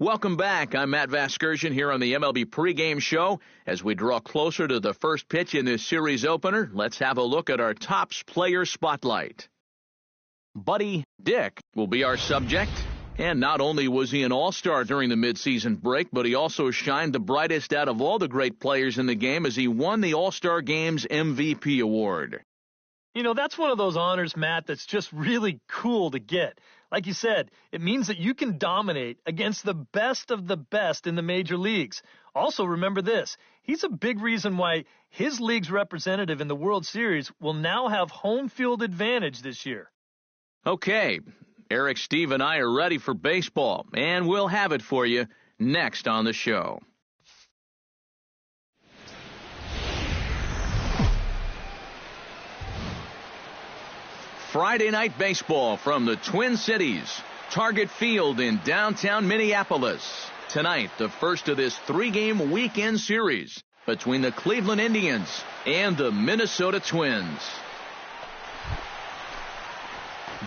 Welcome back. I'm Matt Vasgersian here on the MLB pregame show. As we draw closer to the first pitch in this series opener, let's have a look at our Topps player spotlight. Buddy Dick will be our subject. And not only was he an all-star during the midseason break, but he also shined the brightest out of all the great players in the game as he won the All-Star Game's MVP award. You know, that's one of those honors, Matt, that's just really cool to get. Like you said, it means that you can dominate against the best of the best in the major leagues. Also, remember this, he's a big reason why his league's representative in the World Series will now have home field advantage this year. Okay, Eric, Steve, and I are ready for baseball, and we'll have it for you next on the show. Friday night baseball from the Twin Cities, Target Field in downtown Minneapolis. Tonight, the first of this three-game weekend series between the Cleveland Indians and the Minnesota Twins.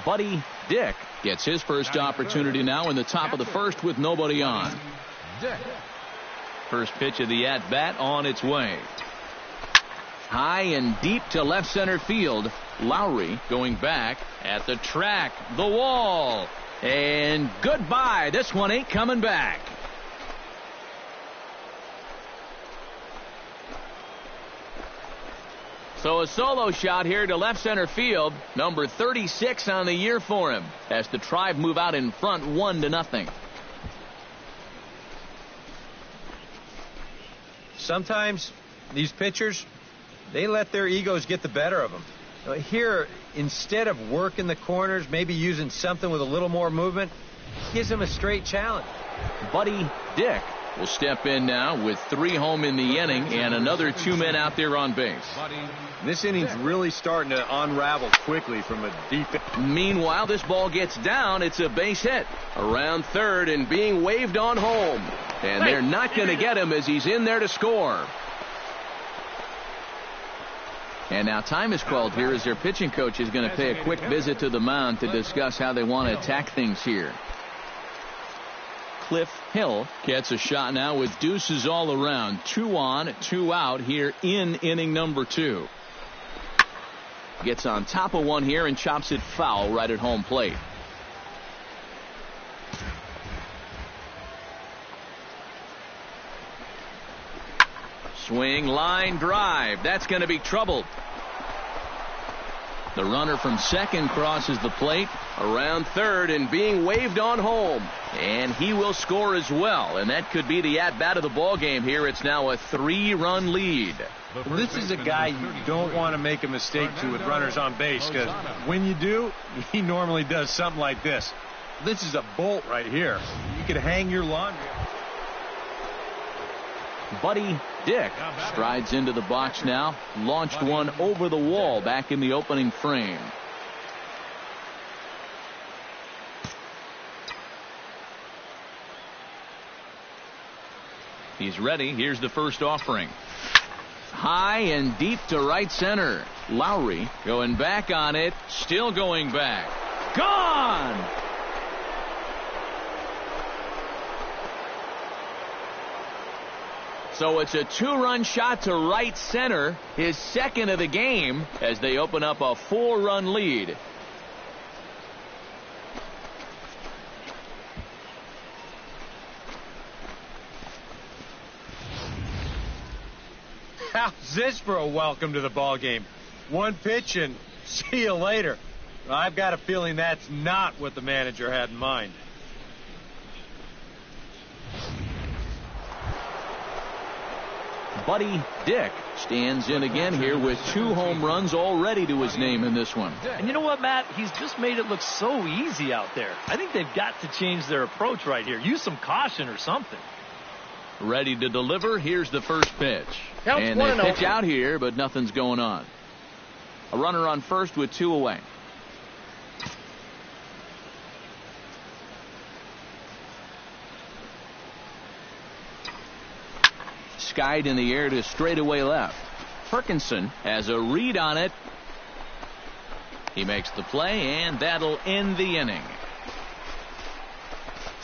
Buddy Dick gets his first opportunity now in the top of the first with nobody on. First pitch of the at-bat on its way. High and deep to left center field. Lowry going back at the track, the wall, and goodbye. This one ain't coming back. So a solo shot here to left center field, number 36 on the year for him, as the Tribe move out in front 1-0. Sometimes these pitchers, they let their egos get the better of them. Here, instead of working the corners, maybe using something with a little more movement, gives him a straight challenge. Buddy Dick will step in now with 3 home in the inning and another 2 men out there on base. This inning's really starting to unravel quickly from a deep. Meanwhile, this ball gets down. It's a base hit around third and being waved on home. And they're not going to get him as he's in there to score. And now time is called here as their pitching coach is going to pay a quick visit to the mound to discuss how they want to attack things here. Cliff Hill gets a shot now with deuces all around. 2 on, 2 out here in inning number 2. Gets on top of one here and chops it foul right at home plate. Swing, line, drive. That's going to be trouble. The runner from second crosses the plate around third and being waved on home. And he will score as well. And that could be the at-bat of the ball game here. It's now a 3-run lead. This is a guy you don't want to make a mistake to with runners on base, because when you do, he normally does something like this. This is a bolt right here. You could hang your laundry. Buddy Dick strides into the box now. Launched one over the wall back in the opening frame. He's ready. Here's the first offering. High and deep to right center. Lowry going back on it. Still going back. Gone! So it's a 2-run shot to right center, his second of the game, as they open up a 4-run lead. How's this for a welcome to the ball game? One pitch and see you later. I've got a feeling that's not what the manager had in mind. Buddy Dick stands in again here with 2 home runs already to his name in this one. And you know what, Matt? He's just made it look so easy out there. I think they've got to change their approach right here. Use some caution or something. Ready to deliver. Here's the first pitch. And they pitch out here, but nothing's going on. A runner on first with 2 away. Skied in the air to straightaway left. Perkinson has a read on it. He makes the play, and that'll end the inning.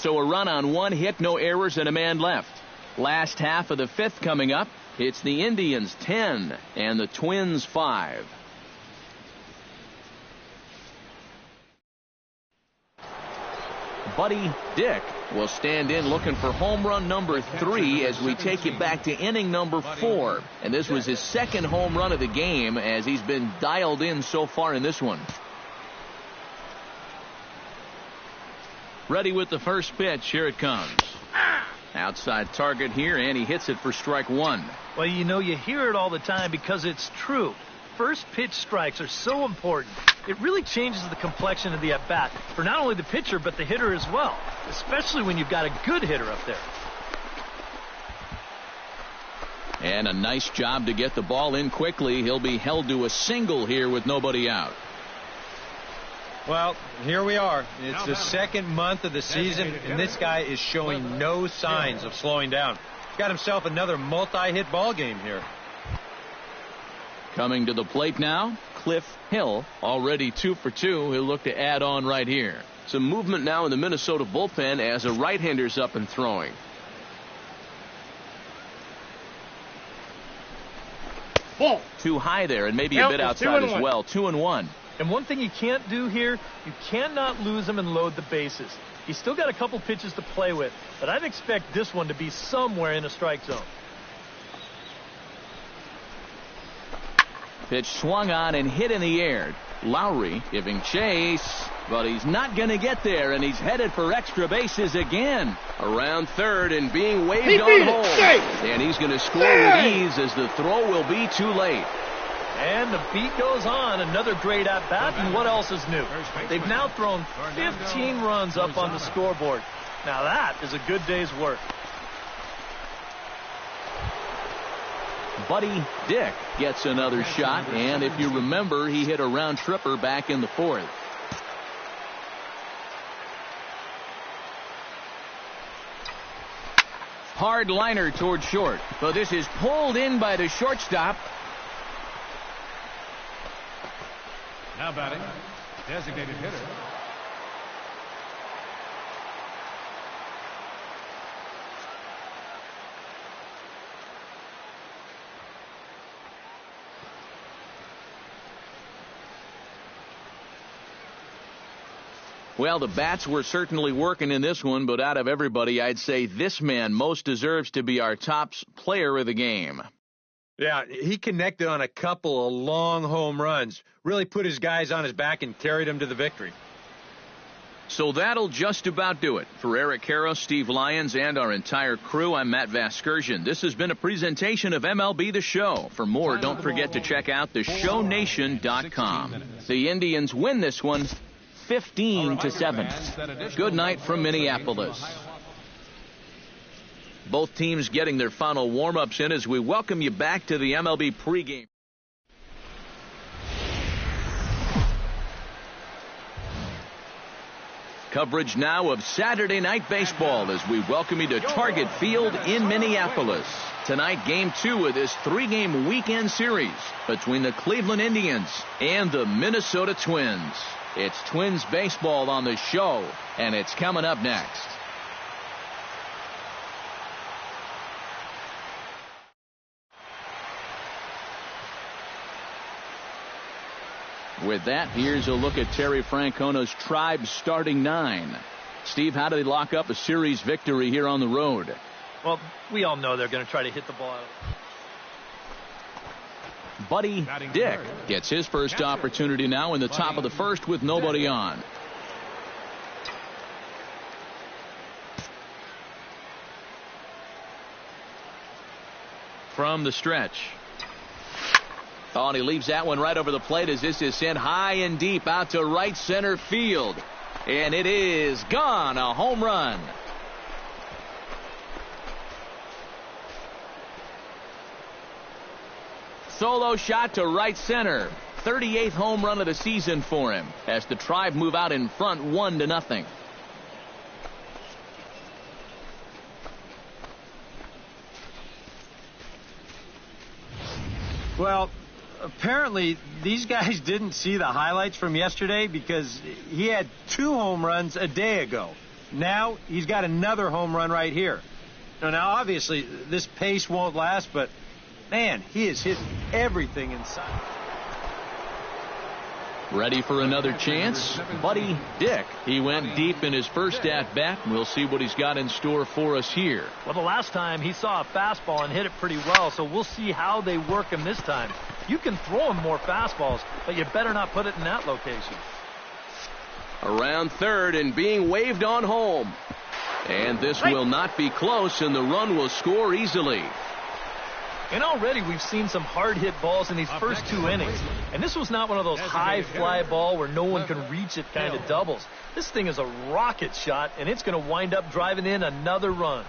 So a run on one hit, no errors, and a man left. Last half of the fifth coming up. It's the Indians 10 and the Twins 5. Buddy Dick will stand in looking for home run number 3 as we take it back to inning number 4. And this was his second home run of the game as he's been dialed in so far in this one. Ready with the first pitch. Here it comes. Outside target here, and he hits it for strike 1. Well, you know, you hear it all the time because it's true. First pitch strikes are so important. It really changes the complexion of the at-bat for not only the pitcher but the hitter as well, especially when you've got a good hitter up there. And a nice job to get the ball in quickly. He'll be held to a single here with nobody out. Well, here we are. It's the second month of the season, and this guy is showing no signs of slowing down. Got himself another multi-hit ball game here. Coming to the plate now, Cliff Hill, already 2 for 2. He'll look to add on right here. Some movement now in the Minnesota bullpen as a right-hander's up and throwing. Ball. Too high there, and maybe a bit outside as well. 2-1. And one thing you can't do here, you cannot lose him and load the bases. He's still got a couple pitches to play with, but I'd expect this one to be somewhere in a strike zone. Pitch swung on and hit in the air. Lowry giving chase, but he's not going to get there, and he's headed for extra bases again. Around third and being waved on home. And he's going to score with ease as the throw will be too late. And the beat goes on. Another great at-bat, and what else is new? They've now thrown 15 runs up on the scoreboard. Now that is a good day's work. Buddy Dick gets another shot, and if you remember, he hit a round tripper back in the 4th. Hard liner toward short, but this is pulled in by the shortstop. Now batting, designated hitter. Well, the bats were certainly working in this one, but out of everybody, I'd say this man most deserves to be our top player of the game. Yeah, he connected on a couple of long home runs, really put his guys on his back and carried them to the victory. So that'll just about do it. For Eric Karros, Steve Lyons, and our entire crew, I'm Matt Vasgersian. This has been a presentation of MLB The Show. For more, don't forget to check out theshownation.com. The Indians win this one 15-7. Good night from Minneapolis. Both teams getting their final warm-ups in as we welcome you back to the MLB pregame. Coverage now of Saturday Night Baseball as we welcome you to Target Field in Minneapolis. Tonight, Game 2 of this 3-game weekend series between the Cleveland Indians and the Minnesota Twins. It's Twins baseball on the show, and it's coming up next. With that, here's a look at Terry Francona's Tribe starting 9. Steve, how do they lock up a series victory here on the road? Well, we all know they're going to try to hit the ball out. Buddy Dick gets his first opportunity now in the top of the first with nobody on. From the stretch. Oh, and he leaves that one right over the plate as this is sent high and deep out to right center field. And it is gone. A home run. Solo shot to right center. 38th home run of the season for him as the Tribe move out in front 1-0. Well, apparently these guys didn't see the highlights from yesterday because he had 2 home runs a day ago. Now he's got another home run right here. Now obviously, this pace won't last, but, man, he is hitting everything inside. Ready for another chance? Buddy Dick. He went deep in his first at-bat. We'll see what he's got in store for us here. Well, the last time he saw a fastball and hit it pretty well, so we'll see how they work him this time. You can throw him more fastballs, but you better not put it in that location. Around third and being waved on home. And this will not be close, and the run will score easily. And already we've seen some hard-hit balls in these first 2 innings. And this was not one of those high fly ball where no one can reach it kind of doubles. This thing is a rocket shot, and it's going to wind up driving in another run.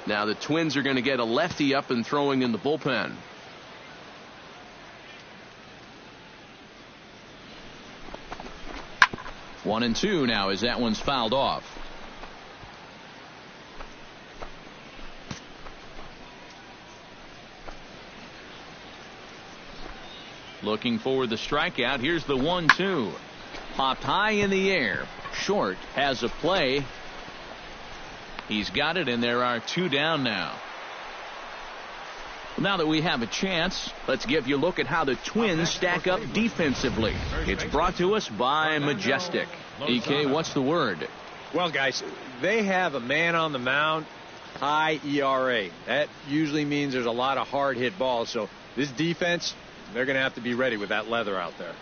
Now the Twins are going to get a lefty up and throwing in the bullpen. One and two now as that one's fouled off. Looking for the strikeout. Here's the 1-2. Popped high in the air. Short has a play. He's got it, and there are 2 down now. Now that we have a chance, let's give you a look at how the Twins stack up defensively. It's brought to us by Majestic. EK, what's the word? Well, guys, they have a man on the mound, high ERA. That usually means there's a lot of hard-hit balls. So this defense, they're going to have to be ready with that leather out there.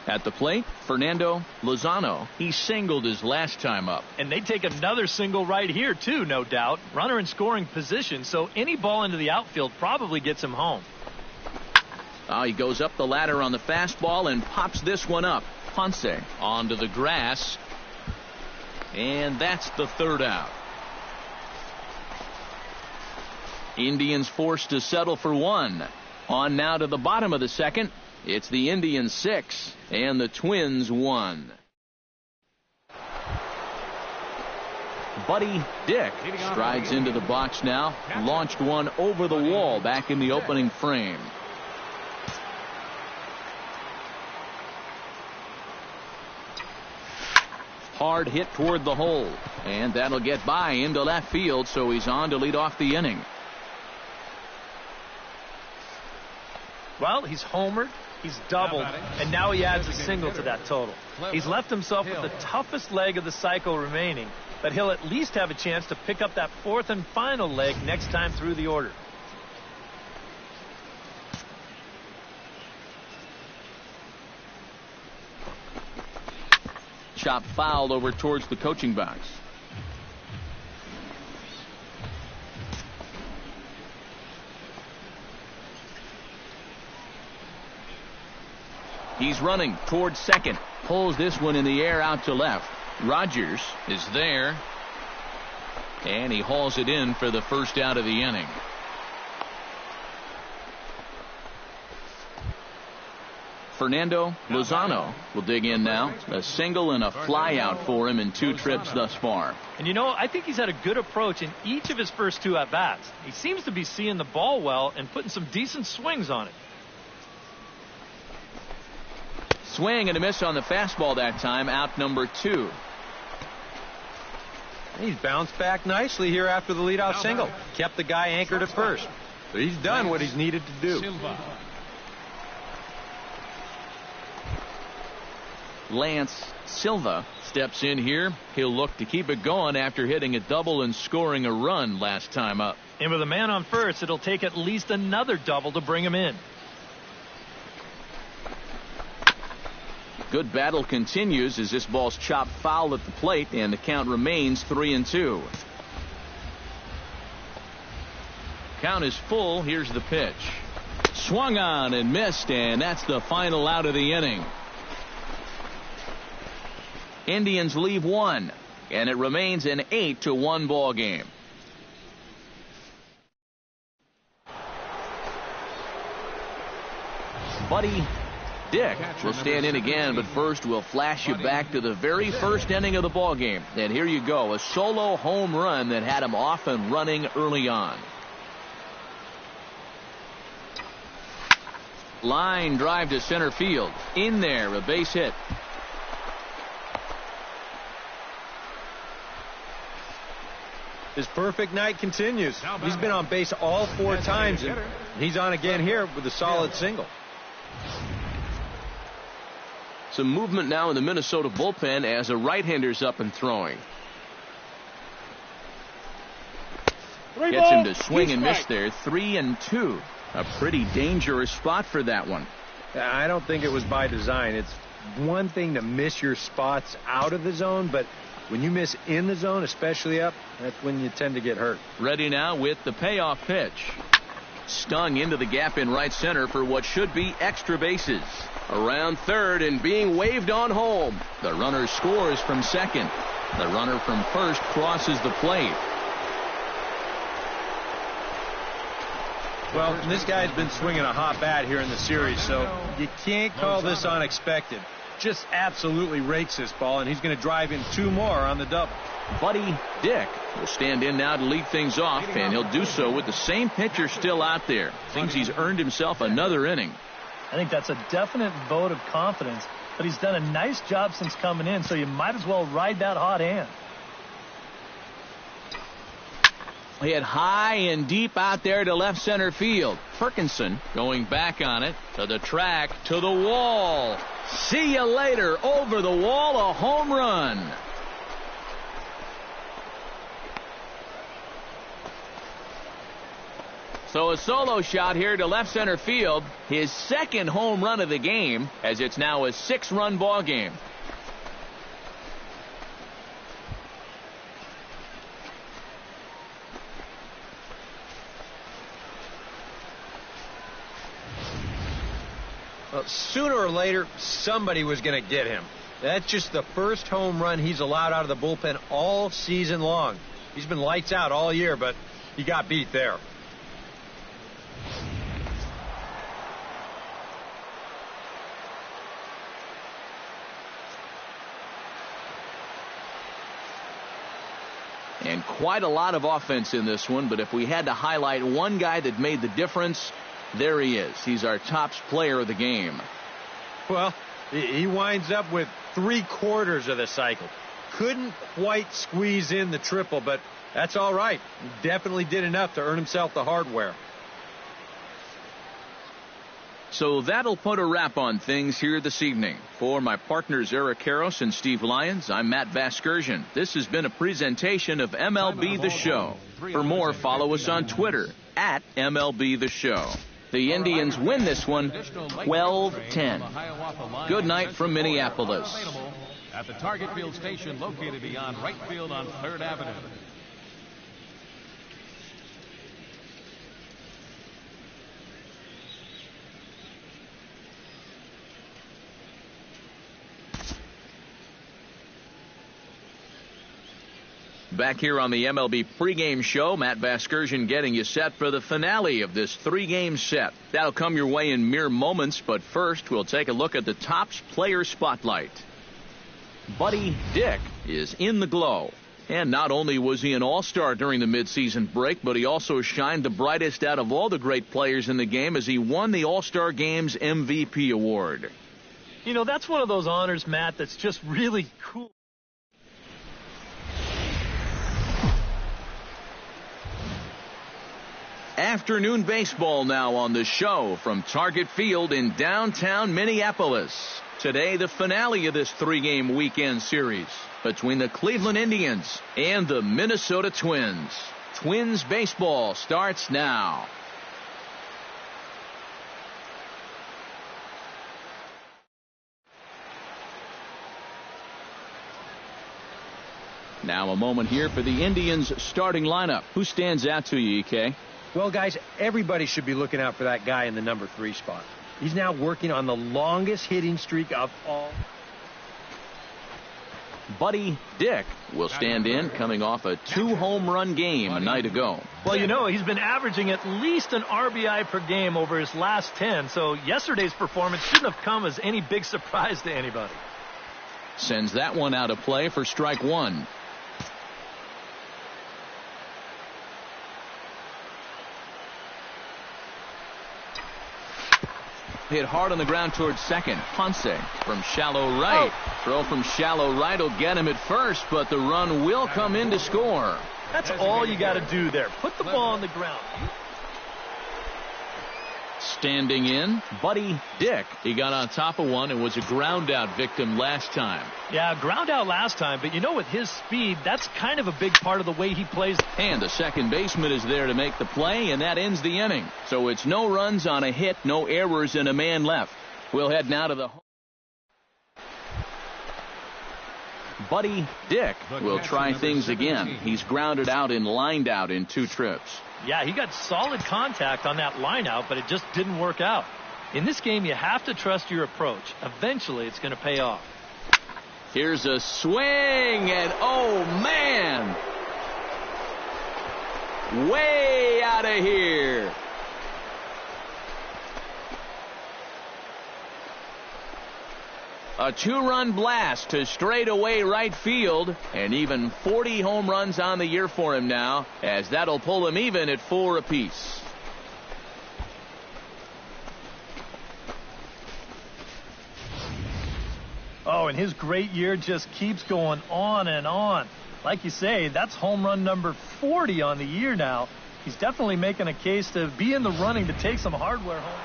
At the plate, Fernando Lozano. He singled his last time up. And they take another single right here, too, no doubt. Runner in scoring position, so any ball into the outfield probably gets him home. He goes up the ladder on the fastball and pops this one up. Ponce onto the grass. And that's the 3rd out. Indians forced to settle for 1. On now to the bottom of the 2nd. It's the Indians 6 and the Twins 1. Buddy Dick strides into the box now. Launched one over the wall back in the opening frame. Hard hit toward the hole. And that'll get by into left field, so he's on to lead off the inning. Well, he's homered, he's doubled, and now he adds a single to that total. He's left himself with the toughest leg of the cycle remaining, but he'll at least have a chance to pick up that 4th and final leg next time through the order. Chop fouled over towards the coaching box. He's running towards second. Pulls this one in the air out to left. Rogers is there. And he hauls it in for the 1st out of the inning. Fernando Lozano will dig in now. A single and a fly out for him in 2 trips thus far. And you know, I think he's had a good approach in each of his first 2 at-bats. He seems to be seeing the ball well and putting some decent swings on it. Swing and a miss on the fastball that time. Out number 2. He's bounced back nicely here after the leadoff single. Kept the guy anchored at first. So he's done what he's needed to do. Lance Silva steps in here. He'll look to keep it going after hitting a double and scoring a run last time up. And with a man on first, it'll take at least another double to bring him in. Good battle continues as this ball's chopped foul at the plate, and the count remains 3-2. Count is full. Here's the pitch. Swung on and missed, and that's the final out of the inning. Indians leave 1, and it remains an 8-1 ball game. Buddy Dick will stand in again, but first we'll flash you back to the very first inning of the ball game. And here you go, a solo home run that had him off and running early on. Line drive to center field. In there, a base hit. His perfect night continues. He's been on base all 4 times, and he's on again here with a solid single. Some movement now in the Minnesota bullpen as a right-hander's up and throwing. Gets him to swing and miss there. 3-2. A pretty dangerous spot for that one. I don't think it was by design. It's one thing to miss your spots out of the zone, but when you miss in the zone, especially up, that's when you tend to get hurt. Ready now with the payoff pitch. Stung into the gap in right center for what should be extra bases. Around third and being waved on home. The runner scores from second. The runner from first crosses the plate. Well, this guy's been swinging a hot bat here in the series, so you can't call this unexpected. Just absolutely rakes this ball, and he's going to drive in 2 more on the double. Buddy Dick will stand in now to lead things off, and he'll do so with the same pitcher still out there. Thinks he's earned himself another inning. I think that's a definite vote of confidence, but he's done a nice job since coming in, so you might as well ride that hot hand. Hit high and deep out there to left center field. Perkinson going back on it to the track, to the wall. See you later. Over the wall, a home run. So a solo shot here to left center field. His second home run of the game, as it's now a 6-run ball game. Well, sooner or later, somebody was going to get him. That's just the first home run he's allowed out of the bullpen all season long. He's been lights out all year, but he got beat there. And quite a lot of offense in this one, but if we had to highlight one guy that made the difference, there he is. He's our top player of the game. Well, he winds up with 3/4 of the cycle. Couldn't quite squeeze in the triple, but that's all right. He definitely did enough to earn himself the hardware. So that'll put a wrap on things here this evening. For my partners Eric Karros and Steve Lyons, I'm Matt Vasgersian. This has been a presentation of MLB The Show. For more, follow us on Twitter at MLB The Show. The Indians win this one 12-10. Good night from Minneapolis. At the Target Field station located beyond right field on 3rd Avenue. Back here on the MLB pregame show, Matt Vasgersian getting you set for the finale of this 3-game set. That'll come your way in mere moments, but first we'll take a look at the Topps Player Spotlight. Buddy Dick is in the glow. And not only was he an all-star during the midseason break, but he also shined the brightest out of all the great players in the game as he won the All-Star Game's MVP award. You know, that's one of those honors, Matt, that's just really cool. Afternoon baseball now on the show from Target Field in downtown Minneapolis. Today, the finale of this 3-game weekend series between the Cleveland Indians and the Minnesota Twins. Twins baseball starts now. Now a moment here for the Indians starting lineup. Who stands out to you, EK? Well, guys, everybody should be looking out for that guy in the number 3 spot. He's now working on the longest hitting streak of all. Buddy Dick will stand in, coming off a 2-home run game a night ago. Well, you know, he's been averaging at least an RBI per game over his last 10, so yesterday's performance shouldn't have come as any big surprise to anybody. Sends that one out of play for strike 1. Hit hard on the ground towards second. Ponce from shallow right. Throw from shallow right will get him at first, but the run will come in to score. That's all you got to do there. Put the ball on the ground. Standing in, Buddy Dick. He got on top of one and was a ground out victim last time. Yeah, ground out last time, but you know, with his speed, that's kind of a big part of the way he plays. And the second baseman is there to make the play, and that ends the inning. So it's no runs on a hit, no errors, and a man left. We'll head now to the home. Buddy Dick will try things again. He's grounded out and lined out in 2 trips. Yeah, he got solid contact on that line out, but it just didn't work out. In this game, you have to trust your approach. Eventually, it's going to pay off. Here's a swing, and oh, man! Way out of here. A 2-run blast to straightaway right field, and even 40 home runs on the year for him now, as that'll pull him even at 4 apiece. Oh, and his great year just keeps going on and on. Like you say, that's home run number 40 on the year now. He's definitely making a case to be in the running to take some hardware home.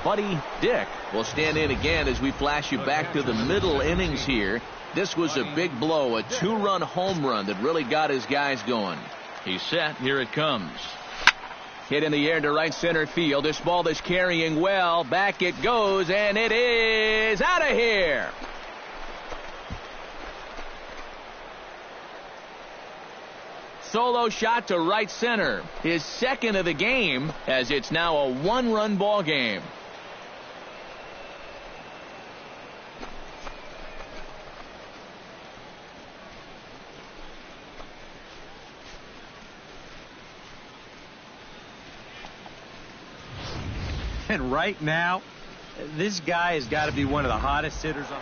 Buddy Dick will stand in again as we flash you back to the middle innings here. This was a big blow, a 2-run home run that really got his guys going. He's set. Here it comes. Hit in the air to right center field. This ball is carrying well. Back it goes, and it is out of here. Solo shot to right center. His second of the game, as it's now a 1-run ball game. And right now, this guy has got to be one of the hottest hitters on.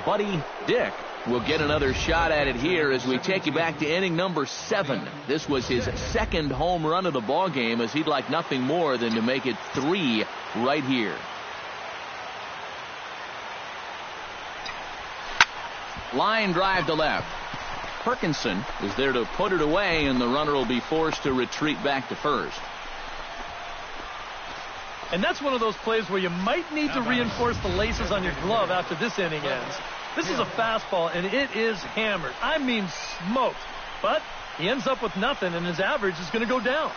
Buddy Dick will get another shot at it here as we take you back to inning number 7. This was his second home run of the ball game, as he'd like nothing more than to make it 3 right here. Line drive to left. Perkinson is there to put it away, and the runner will be forced to retreat back to first. And that's one of those plays where you might need to reinforce the laces on your glove after this inning ends. This is a fastball, and it is hammered. I mean smoked. But he ends up with nothing, and his average is going to go down.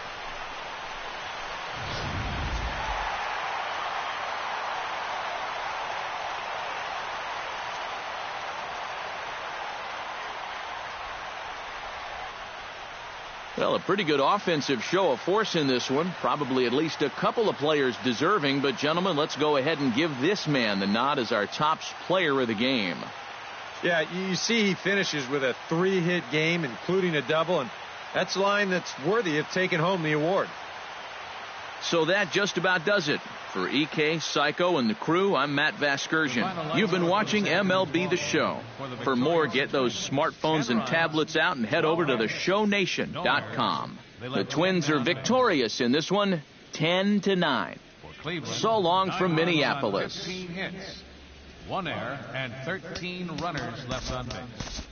Well, a pretty good offensive show of force in this one. Probably at least a couple of players deserving. But, gentlemen, let's go ahead and give this man the nod as our top player of the game. Yeah, you see he finishes with a 3-hit game, including a double. And that's a line that's worthy of taking home the award. So that just about does it. For EK, Psycho, and the crew, I'm Matt Vasgersian. You've been watching MLB The Show. For more, get those smartphones and tablets out and head over to theshownation.com. The Twins are victorious in this one, 10-9. So long from Minneapolis. 15 hits, 1 error, and 13 runners left on base.